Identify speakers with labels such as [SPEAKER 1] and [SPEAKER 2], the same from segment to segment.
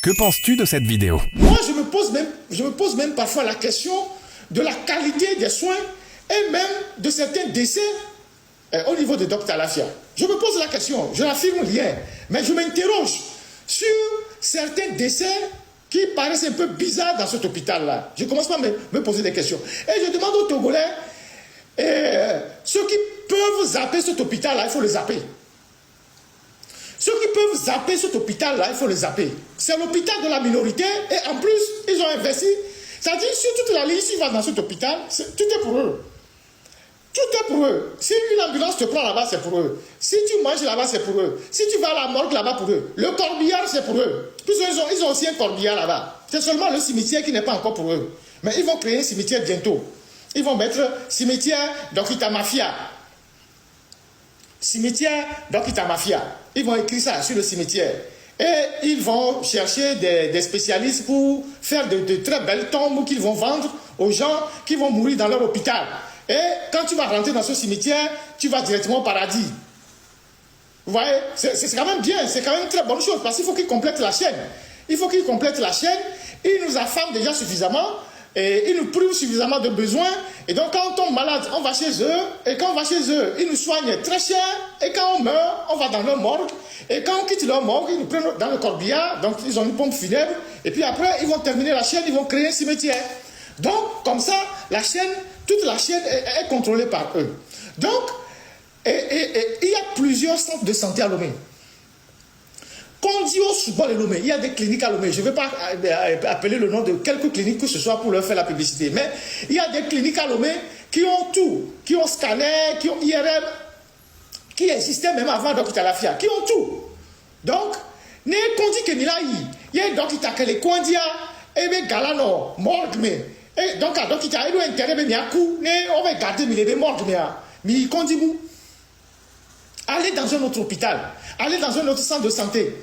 [SPEAKER 1] Que penses-tu de cette vidéo?
[SPEAKER 2] Moi, je me pose même parfois la question de la qualité des soins et même de certains décès au niveau de Dr Alafia. Je me pose la question, je n'affirme rien, mais je m'interroge sur certains décès qui paraissent un peu bizarres dans cet hôpital-là. Je commence par me poser des questions. Et je demande aux Togolais, ceux qui peuvent zapper cet hôpital-là, il faut les zapper. Ceux qui peuvent zapper cet hôpital-là, il faut les zapper. C'est l'hôpital de la minorité et en plus, ils ont investi. C'est-à-dire, sur toute la ligne, s'ils vont dans cet hôpital, tout est pour eux. Tout est pour eux. Si une ambulance te prend là-bas, c'est pour eux. Si tu manges là-bas, c'est pour eux. Si tu vas à la morgue là-bas, pour eux. Le corbillard, c'est pour eux. Ils ont aussi un corbillard là-bas. C'est seulement le cimetière qui n'est pas encore pour eux. Mais ils vont créer un cimetière bientôt. Ils vont mettre cimetière d'Okita Mafia. Cimetière d'Okita Mafia. Ils vont écrire ça sur le cimetière. Et ils vont chercher des spécialistes pour faire de très belles tombes qu'ils vont vendre aux gens qui vont mourir dans leur hôpital. Et quand tu vas rentrer dans ce cimetière, tu vas directement au paradis. Vous voyez, c'est quand même bien, c'est quand même une très bonne chose parce qu'il faut qu'ils complètent la chaîne. Il faut qu'ils complètent la chaîne. Ils nous affament déjà suffisamment et ils nous privent suffisamment de besoins. Et donc quand on tombe malade, on va chez eux. Et quand on va chez eux, ils nous soignent très cher. Et quand on meurt, on va dans leur morgue. Et quand on quitte leur morgue, ils nous prennent dans le corbillard. Donc ils ont une pompe funèbre. Et puis après, ils vont terminer la chaîne, ils vont créer un cimetière. Donc, comme ça, la chaîne, toute la chaîne est contrôlée par eux. Donc, il y a plusieurs centres de santé à Lomé. Qu'on dit au Souban et Lomé, il y a des cliniques à Lomé. Je ne vais pas appeler le nom de quelques cliniques que ce soit pour leur faire la publicité. Mais il y a des cliniques à Lomé qui ont tout. Qui ont scanner, qui ont IRM, qui existaient même avant Dr Alafia, qui ont tout. Donc, ne qu'on dit que il y a Dr Takele Kwandia, et bien Galano, morgue, et donc, il y a un intérêt, mais on va garder les morgues, mais qu'on dit vous, allez dans un autre hôpital, allez dans un autre centre de santé.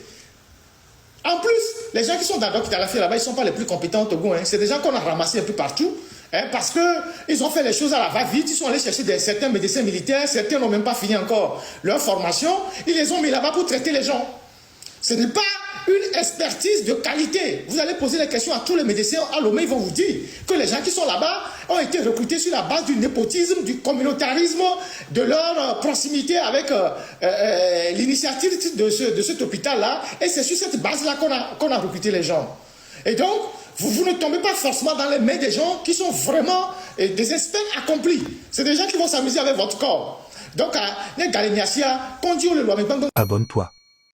[SPEAKER 2] En plus, les gens qui sont dans Dr Alafia là-bas, ils ne sont pas les plus compétents au Togo. C'est des gens qu'on a ramassés un peu partout. Parce qu'ils ont fait les choses à la va-vite, ils sont allés chercher certains médecins militaires, certains n'ont même pas fini encore leur formation, ils les ont mis là-bas pour traiter les gens. Ce n'est pas une expertise de qualité. Vous allez poser les questions à tous les médecins à Lomé, ils vont vous dire que les gens qui sont là-bas ont été recrutés sur la base du népotisme, du communautarisme, de leur proximité avec l'initiative de cet hôpital-là. Et c'est sur cette base-là qu'on a recruté les gens. Et donc, vous ne tombez pas forcément dans les mains des gens qui sont vraiment des experts accomplis. C'est des gens qui vont s'amuser avec votre corps. Donc, abonne-toi.